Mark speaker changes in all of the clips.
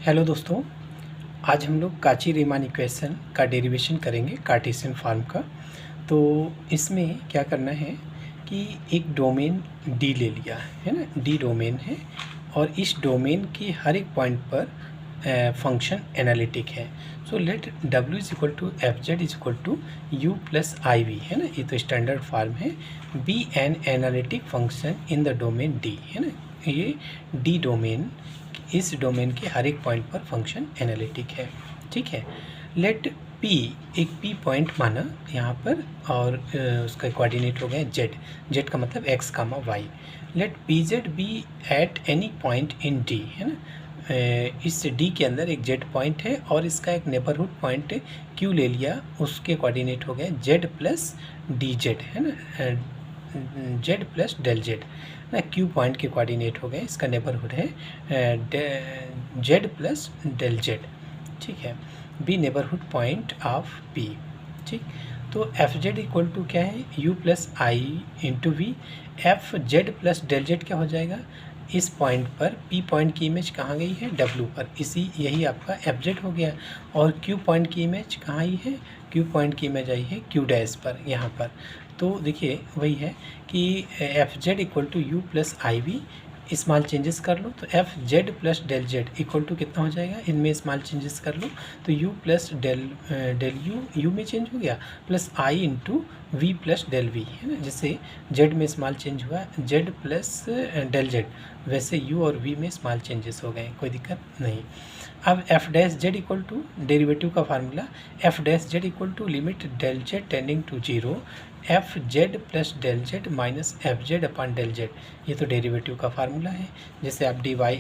Speaker 1: Hello दोस्तों, आज हम लोग काची-रीमान इक्वेशन का डेरिवेशन करेंगे कार्टेशियन फॉर्म का। तो इसमें क्या करना है कि एक डोमेन डी ले लिया है ना, डी डोमेन है और इस डोमेन के हर एक पॉइंट पर फंक्शन एनालिटिक है। So let w is equal to F Z is equal to U plus I V है ना, ये तो स्टैंडर्ड फॉर्म है। Be an analytic function in the domain D है ना, ये डी डोमेन, इस डोमेन के हर एक पॉइंट पर फंक्शन एनालिटिक है। ठीक है, लेट पी एक पी पॉइंट माना यहाँ पर और उसका कोऑर्डिनेट हो गया जेड, जेड का मतलब X comma Y. Let P Z be at any point in D है ना, इस डी के अंदर एक जेड पॉइंट है और इसका एक नेबरहुड पॉइंट क्यू ले लिया, उसके कोऑर्डिनेट हो गए जेड प्लस डी जेड है ना, जेड प्लस डेल जेड ना, क्यू पॉइंट के कोऑर्डिनेट हो गए, इसका नेबरहुड है जेड प्लस डेल जेड। ठीक है, be neighbourhood point of P. ठीक, तो एफ जेड इक्वल टू क्या है, U plus I into V. F Z plus del Z क्या हो जाएगा, इस पॉइंट पर पी पॉइंट की इमेज कहाँ गई है, डब्ल्यू पर, इसी यही आपका एफ जेड हो गया। और क्यू पॉइंट की इमेज कहाँ आई है, क्यू पॉइंट की इमेज आई है क्यू डैश पर, यहाँ पर। तो देखिए वही है कि F Z equal to U plus I V, small changes कर लो तो F Z plus del Z equal to कितना हो जाएगा, इनमें स्मॉल चेंजेस कर लो तो यू प्लस डेल यू में चेंज हो गया, plus I into V plus del V है ना, जैसे जेड में स्मॉल चेंज हुआ जेड प्लस डेल जेड, वैसे यू और वी में स्मॉल चेंजेस हो गए, कोई दिक्कत नहीं। अब F dash Z equal to derivative का formula, F dash Z equal to limit del Z tending to zero F Z plus del Z minus F Z upon del Z, ये तो derivative का फार्मूला है। जैसे आप D Y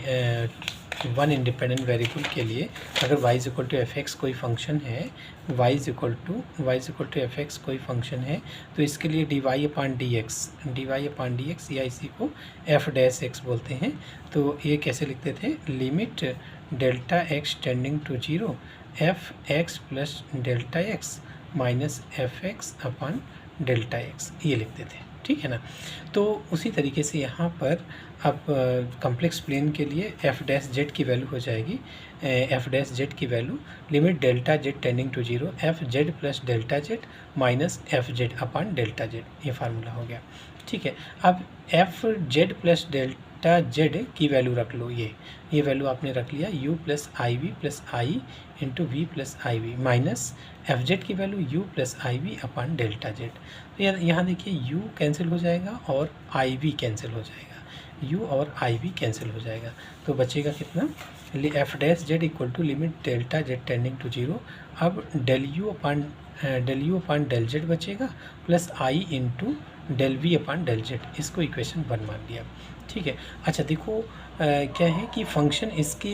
Speaker 1: one independent variable के लिए अगर y is equal to F X कोई फंक्शन है, y is equal to F X कोई फंक्शन है, तो इसके लिए D Y upon D X या इसी को एफ डैश एक्स बोलते हैं। तो ये कैसे लिखते थे, limit delta X tending to zero F X plus delta X minus F X upon delta X, ये लिखते थे। ठीक है ना, तो उसी तरीके से यहाँ पर अब कम्प्लेक्स प्लेन के लिए एफ डैश जेड की वैल्यू हो जाएगी, एफ डैश जेड की value limit delta Z tending to zero F Z plus delta Z minus F Z upon delta Z, ये फार्मूला हो गया। ठीक है, अब F Z plus delta Z की वैल्यू रख लो, ये वैल्यू आपने रख लिया U plus I into V plus I V minus F Z की value U plus I we upon delta Z. तो यहाँ देखिए यू कैंसिल हो जाएगा और आई वी कैंसिल हो जाएगा, यू और आई वी कैंसिल हो जाएगा, तो बचेगा कितना, F dash Z equal to limit delta Z tending to zero. अब del U upon del Z बचेगा plus I into del V upon del Z, इसको इक्वेशन 1 मान लिया। ठीक है, अच्छा देखो क्या है कि फंक्शन इसके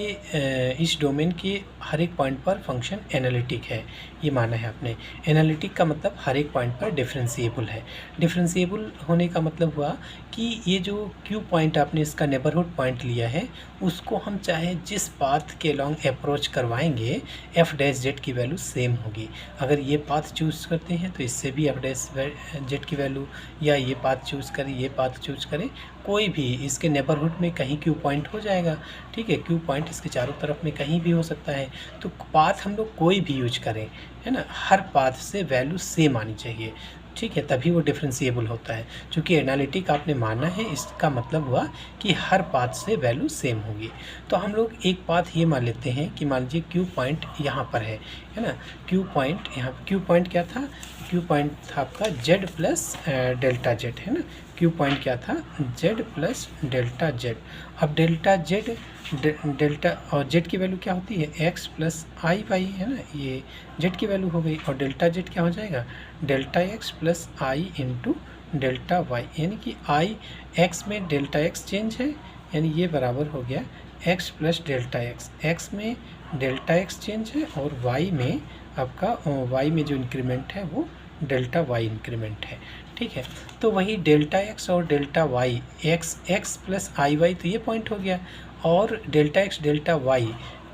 Speaker 1: इस डोमेन के हर एक पॉइंट पर फंक्शन एनालिटिक है, ये माना है आपने। एनालिटिक का मतलब हर एक पॉइंट पर डिफरेंशिएबल है। डिफरेंशिएबल होने का मतलब हुआ कि ये जो क्यू पॉइंट आपने इसका नेबरहुड पॉइंट लिया है, उसको हम चाहे जिस पाथ के लॉन्ग अप्रोच करवाएंगे एफ डैश जेड की वैल्यू सेम होगी। अगर ये पाथ चूज़ करते हैं तो इससे भी एफ डैश जेड की वैल्यू, या ये पाथ चूज़ करें, ये पाथ चूज़ करें, कोई भी इसके नेबरहुड में कहीं क्यू पॉइंट हो जाएगा। ठीक है, क्यू पॉइंट इसके चारों तरफ में कहीं भी हो सकता है, तो पाथ हम लोग कोई भी यूज करें है ना, हर पाथ से वैल्यू सेम आनी चाहिए। ठीक है, तभी वो डिफरेंशिएबल होता है। चूँकि एनालिटिक आपने माना है, इसका मतलब हुआ कि हर पाथ से वैल्यू सेम होगी। तो हम लोग एक पाथ ये मान लेते हैं कि मान लीजिए क्यू पॉइंट यहाँ पर है ना, क्यू पॉइंट यहाँ, क्यू पॉइंट क्या था, क्यू पॉइंट था आपका जेड प्लस डेल्टा जेड है ना, क्यू पॉइंट क्या था, जेड प्लस डेल्टा जेड। अब डेल्टा जेड डेल्टा और जेड की वैल्यू क्या होती है, एक्स प्लस आई वाई है ना, ये जेड की वैल्यू हो गई, और डेल्टा जेड क्या हो जाएगा, delta X plus I into delta Y, यानी कि आई एक्स में डेल्टा एक्स चेंज है, यानी ये बराबर हो गया x plus delta x, x में डेल्टा एक्स चेंज है और वाई में आपका वाई में जो इंक्रीमेंट है वो डेल्टा वाई इंक्रीमेंट है। ठीक है, तो वही डेल्टा एक्स और delta Y, x plus I Y, तो ये पॉइंट हो गया, और डेल्टा एक्स डेल्टा वाई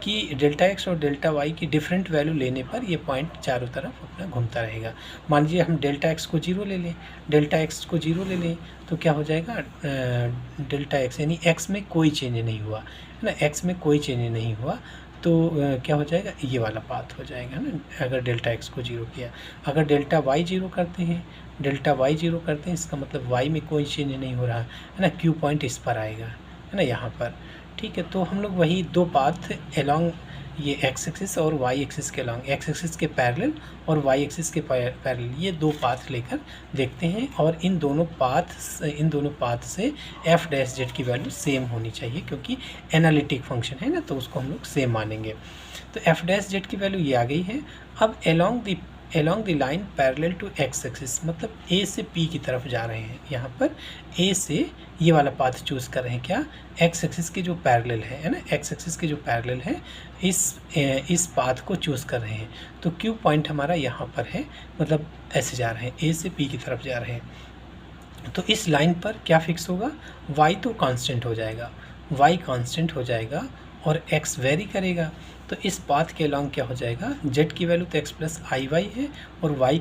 Speaker 1: की, डेल्टा एक्स और डेल्टा वाई की डिफरेंट वैल्यू लेने पर ये पॉइंट चारों तरफ अपना घूमता रहेगा। मान लीजिए हम डेल्टा एक्स को जीरो ले लें, डेल्टा एक्स को जीरो ले लें तो क्या हो जाएगा, डेल्टा एक्स यानी एक्स में कोई चेंज नहीं हुआ है ना, एक्स में कोई चेंज नहीं हुआ, तो क्या हो जाएगा, ये वाला पाथ हो जाएगा ना, अगर डेल्टा एक्स को 0 किया। अगर डेल्टा वाई 0 करते हैं, डेल्टा वाई 0 करते हैं, इसका मतलब वाई में कोई चेंज नहीं हो रहा है ना, क्यू पॉइंट इस पर आएगा, है ना, यहाँ पर। ठीक है, तो हम लोग वही दो पाथ एलॉन्ग ये एक्स एक्सिस और वाई एक्सिस के अलॉन्ग, एक्स एक्सिस के पैरेलल और वाई एक्सिस के पैरेलल, ये दो पाथ लेकर देखते हैं। और इन दोनों पाथ से एफ डैश जेड की वैल्यू सेम होनी चाहिए, क्योंकि एनालिटिक फंक्शन है ना, तो उसको हम लोग सेम मानेंगे। तो एफ डैश जेड की वैल्यू ये आ गई है। अब along the line parallel to X axis, मतलब ए से पी की तरफ जा रहे हैं। यहाँ पर ए से ये वाला पाथ चूज़ कर रहे हैं, क्या, एक्स एक्सिस के जो पैरेलल है ना, एक्स एक्सिस के जो पैरेलल है, इस पाथ को चूज़ कर रहे हैं। तो क्यू पॉइंट हमारा यहाँ पर है, मतलब ऐसे जा रहे हैं, ए से पी की तरफ जा रहे हैं। तो इस लाइन पर क्या फिक्स होगा, वाई तो कांस्टेंट हो जाएगा, वाई कांस्टेंट हो जाएगा और एक्स वेरी करेगा। तो इस पाथ के अलॉन्ग क्या हो जाएगा, जेड की वैल्यू तो एक्स प्लस आई वाई है और वाई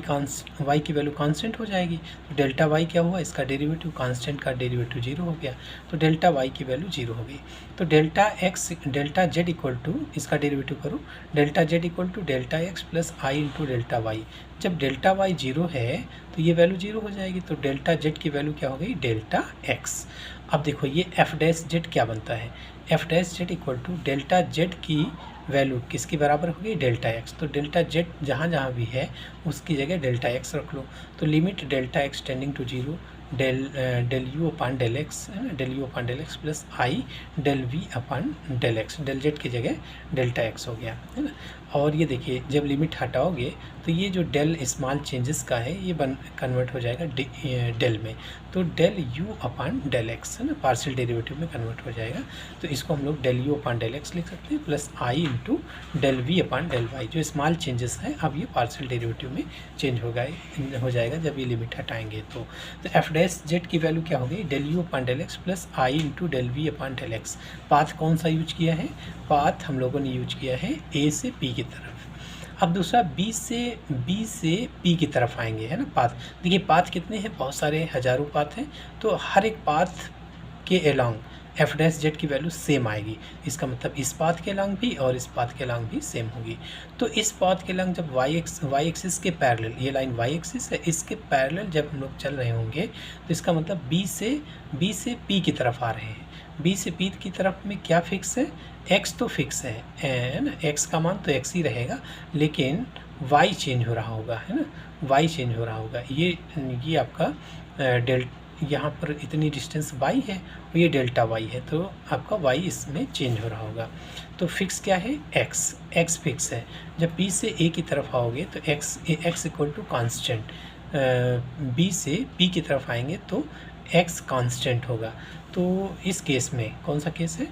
Speaker 1: की वैल्यू कांस्टेंट हो जाएगी। तो डेल्टा वाई क्या हुआ, इसका डेरिवेटिव, कांस्टेंट का डेरिवेटिव 0 हो गया, तो डेल्टा वाई की वैल्यू 0 हो गई। तो डेल्टा जेड इक्वल टू, इसका डेरिवेटिव करो, delta Z equal to delta X plus I into delta Y. जब डेल्टा वाई 0 है तो ये वैल्यू 0 हो जाएगी, तो डेल्टा जेड की वैल्यू क्या हो गई, डेल्टा एक्स। अब देखो ये एफ डैश जेड क्या बनता है, F dash Z equal to delta Z की वैल्यू किसके बराबर होगी, डेल्टा एक्स। तो डेल्टा जेड जहाँ जहाँ भी है उसकी जगह डेल्टा एक्स रख लो। तो limit delta X tending to 0 del U upon del X, है ना, del U upon del X plus I del V upon del X, del Z की जगह डेल्टा एक्स हो गया, है ना। और ये देखिए जब लिमिट हटाओगे तो ये जो डेल स्मॉल चेंजेस का है ये कन्वर्ट हो जाएगा डेल में। तो del U upon del X, है ना, पार्शियल डेरिवेटिव में कन्वर्ट हो जाएगा। तो इसको हम लोग del U upon del X लिख सकते हैं plus I into del V upon del Y. जो स्मॉल चेंजेस है अब ये पार्शियल डेरिवेटिव में चेंज हो जाएगा जब ये लिमिट हटाएंगे। तो एफ डैश जेड की वैल्यू क्या हो गई, del U upon del X plus I into del V upon del X. Path कौन सा यूज किया है, पाथ हम लोगों ने यूज किया है ए से पी की तरफ। अब दूसरा बी से पी की तरफ आएंगे, है ना, पाथ। देखिए पाथ कितने हैं, बहुत सारे हज़ारों पाथ हैं, तो हर एक पाथ के अलॉन्ग एफ डैश जेड की वैल्यू सेम आएगी। इसका मतलब इस पाथ के अलॉन्ग भी और इस पाथ के अलॉन्ग भी सेम होगी। तो इस पाथ के अलॉन्ग जब वाई एक्सिस के पैरेलल, ये लाइन वाई एक्सिस है, इसके पैरेलल जब हम लोग चल रहे होंगे तो इसका मतलब बी से पी की तरफ आ रहे हैं। बी से पी की तरफ में क्या फिक्स है, एक्स तो फिक्स है ना, एक्स का मान तो एक्स ही रहेगा, लेकिन वाई चेंज हो रहा होगा, है ना, वाई चेंज हो रहा होगा। ये आपका यहाँ पर इतनी डिस्टेंस वाई है और ये डेल्टा वाई है, तो आपका वाई इसमें चेंज हो रहा होगा। तो फिक्स क्या है, एक्स फिक्स है। जब बी से ए की तरफ आओगे तो X equal to constant, B से पी की तरफ आएंगे तो एक्स कांस्टेंट होगा। तो इस केस में कौन सा केस है,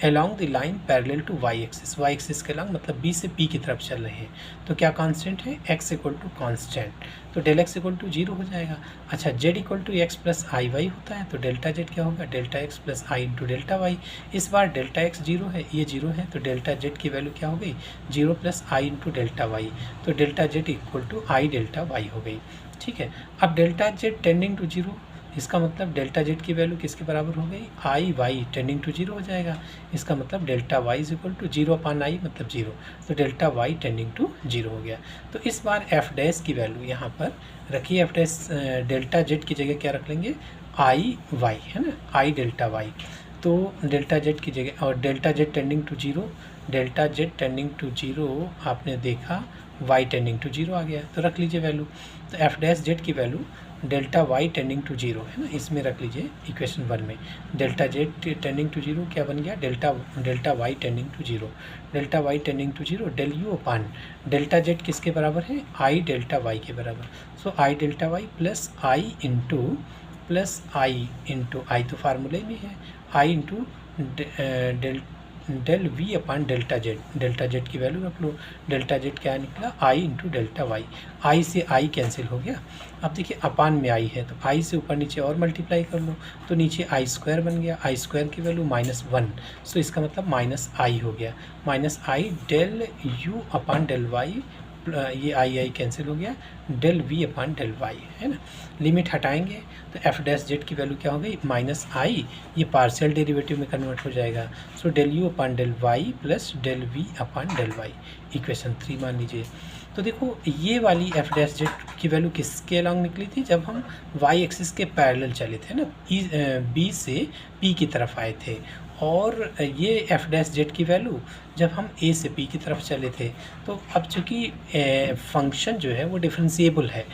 Speaker 1: along the line parallel to Y axis के अलॉन्ग, मतलब बी से पी की तरफ चल रहे हैं, तो क्या कांस्टेंट है, एक्स इक्वल टू कांस्टेंट, तो डेल एक्स इक्वल टू 0 हो जाएगा। अच्छा Z equal to X plus I Y होता है, तो डेल्टा जेड क्या होगा, delta X plus I into delta Y. इस बार डेल्टा एक्स 0 है, ये 0 है, तो डेल्टा जेड की वैल्यू क्या हो गई, 0 plus I into delta Y, तो delta Z equal to I delta Y हो गई। ठीक है, अब डेल्टा जेड टेंडिंग टू 0, इसका मतलब डेल्टा जेड की वैल्यू किसके बराबर हो गई, आई वाई टेंडिंग टू 0 हो जाएगा। इसका मतलब delta Y is equal to 0 upon I मतलब 0, तो डेल्टा वाई टेंडिंग टू 0 हो गया। तो इस बार एफ डैश की वैल्यू यहाँ पर रखिए, एफ डैश डेल्टा जेड की जगह क्या रख लेंगे, आई वाई, है ना, आई डेल्टा वाई। तो डेल्टा जेड की जगह, और delta Z tending to 0, delta Z tending to 0 आपने देखा, वाई टेंडिंग टू 0 आ गया, तो रख लीजिए वैल्यू। तो एफ डैश जेड की value delta Y tending to 0 है ना, इसमें रख लीजिए इक्वेशन 1 में। डेल्टा जेड टेंडिंग टू 0 क्या बन गया, delta Y tending to 0, delta Y tending to 0 del U upon delta Z किसके बराबर है, आई डेल्टा वाई के बराबर। So I delta Y plus I into I तो फार्मूले में है, I into del V upon delta Z की वैल्यू रख लो। डेल्टा जेड क्या निकला, I into delta Y, I से आई कैंसिल हो गया। अब देखिए अपान में आई है, तो आई से ऊपर नीचे और मल्टीप्लाई कर लो, तो नीचे आई स्क्वायर बन गया, आई स्क्वायर की वैल्यू -1, सो इसका मतलब माइनस आई हो गया, minus I del U upon del Y ये आई कैंसिल हो गया, del V upon del Y, है ना। लिमिट हटाएंगे तो एफ डैश जेड की वैल्यू क्या हो गई, माइनस आई, ये पार्शियल डेरिवेटिव में कन्वर्ट हो जाएगा। So del U upon del Y plus del V upon del Y, equation 3 मान लीजिए। तो देखो ये वाली एफ डैश जेड की वैल्यू किसके अलॉन्ग निकली थी, जब हम वाई एक्सिस के पैरेलल चले थे ना, बी से पी की तरफ आए थे। और ये एफ डैश जेड की वैल्यू जब हम ए से पी की तरफ चले थे। तो अब चूँकि फंक्शन जो है वो डिफरेंशिएबल है,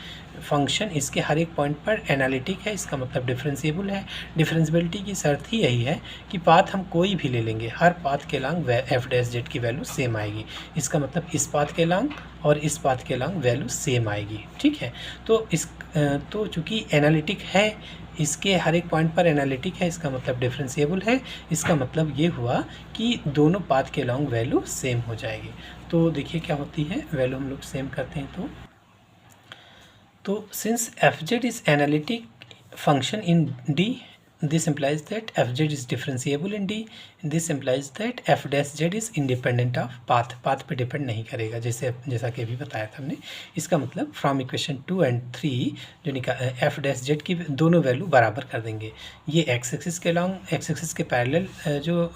Speaker 1: फंक्शन इसके हर एक पॉइंट पर एनालिटिक है, इसका मतलब डिफरेंशिएबल है। डिफरेंशिएबिलिटी की शर्त ही यही है कि पाथ हम कोई भी ले लेंगे, हर पाथ के लॉन्ग एफ डैश जेड की वैल्यू सेम आएगी। इसका मतलब इस पाथ के लॉन्ग और इस पाथ के लॉन्ग वैल्यू सेम आएगी, ठीक है। तो चूँकि एनालिटिक है, इसके हर एक पॉइंट पर एनालिटिक है, इसका मतलब डिफरेंशिएबल है, इसका मतलब ये हुआ कि दोनों पाथ के लॉन्ग वैल्यू सेम हो जाएगी। तो देखिए क्या होती है, वैल्यू हम लोग सेम करते हैं तो since F Z is analytic function in D, this implies that fz is differentiable in D, this implies that f dash z is independent of path पे डिपेंड नहीं करेगा, जैसा कि अभी बताया था हमने। इसका मतलब फ्रॉम इक्वेशन 2 और 3 जो एफ डैश जेड की दोनों वैल्यू बराबर कर देंगे। ये एक्स एक्सिस के लॉन्ग, एक्स एक्सिस के पैरेलल जो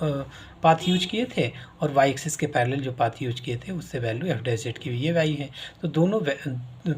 Speaker 1: पाथ यूज किए थे और वाई एक्सिस के पैरेलल जो पाथ यूज किए थे उससे वैल्यू एफ डैश जेड की ये वाई है। तो दोनों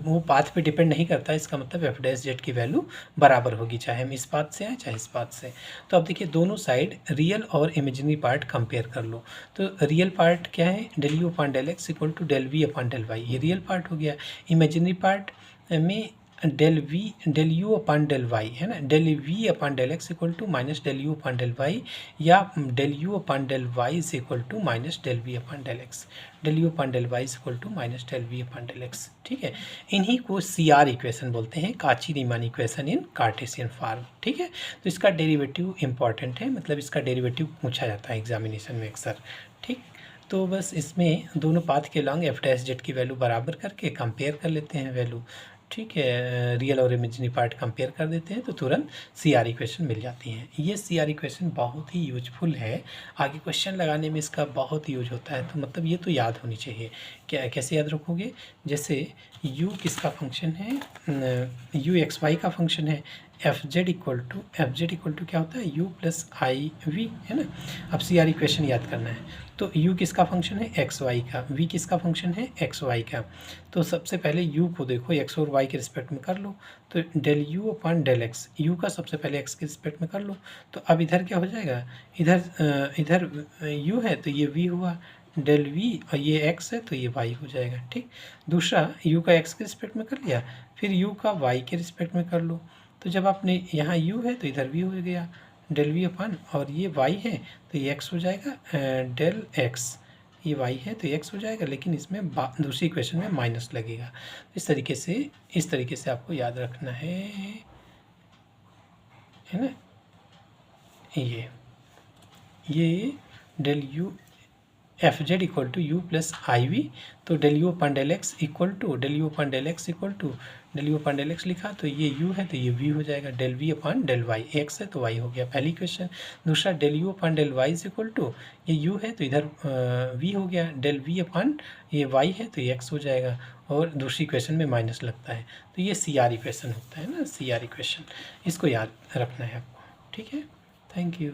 Speaker 1: वो पाथ पे डिपेंड नहीं करता, इसका मतलब एफ डैश जेड की वैल्यू बराबर होगी, चाहे हम इस पाथ से आए चाहे इस पाथ से। तो अब देखिए दोनों साइड रियल और इमेजिनरी पार्ट कंपेयर कर लो। तो रियल पार्ट क्या है, del U upon del X equal to del V upon del Y, ये रियल पार्ट हो गया। इमेजिनरी पार्ट में del U upon del Y है ना, del V upon del X equal to minus del U upon del Y, या del U upon del Y is equal to minus del V upon del X, del U upon del Y is equal to minus del V upon del X, ठीक है। इन्हीं को C R equation बोलते हैं, काची Riemann equation in Cartesian form, ठीक है। तो इसका डेरिवेटिव इंपॉर्टेंट है, मतलब इसका डेरिवेटिव पूछा जाता है एग्जामिनेशन में अक्सर, ठीक। तो बस इसमें दोनों पाथ के लॉन्ग एफ डैश जेड की वैल्यू बराबर करके कंपेयर कर लेते हैं वैल्यू, ठीक है। रियल और इमेजिनरी पार्ट कंपेयर कर देते हैं तो तुरंत सी आर इक्वेशन मिल जाती हैं। ये सी आर इक्वेशन बहुत ही यूजफुल है, आगे क्वेश्चन लगाने में इसका बहुत यूज होता है। तो मतलब ये तो याद होनी चाहिए। क्या कैसे याद रखोगे, जैसे u किसका फंक्शन है, u एक्स वाई का फंक्शन है, एफ जेड इक्वल टू क्या होता है, u प्लस आई वी, है ना। अब सी आर इक्वेशन याद करना है। तो u किसका फंक्शन है, एक्स वाई का, v किसका फंक्शन है, एक्स वाई का। तो सबसे पहले u को देखो x और y के रिस्पेक्ट में कर लो, तो del u upon del X, u का सबसे पहले x के रिस्पेक्ट में कर लो। तो अब इधर क्या हो जाएगा, इधर u है तो ये v हुआ, डेल v, और ये x है तो ये y हो जाएगा, ठीक। दूसरा u का x के रिस्पेक्ट में कर लिया, फिर u का y के रिस्पेक्ट में कर लो। तो जब आपने यहाँ u है तो इधर v हो गया, डेल वी अपान, और ये y है तो ये x हो जाएगा, डेल x, ये y है तो x हो जाएगा, लेकिन इसमें दूसरी इक्वेशन में माइनस लगेगा। इस तरीके से आपको याद रखना है ना। ये del U F Z equal to U plus I V, तो del U upon del X equal to del U upon del X equal to del U upon del X लिखा, तो ये u है तो ये v हो जाएगा, del v अपन del y, x है तो y हो गया पहली क्वेश्चन। दूसरा del u upon del y is equal to, ये u है तो इधर v हो गया, डेल v अपन ये y है तो ये x हो जाएगा, और दूसरी क्वेश्चन में माइनस लगता है। तो ये सी आर इक्वेशन होता है ना, सी आर इक्वेशन, इसको याद रखना है आपको, ठीक है। Thank you.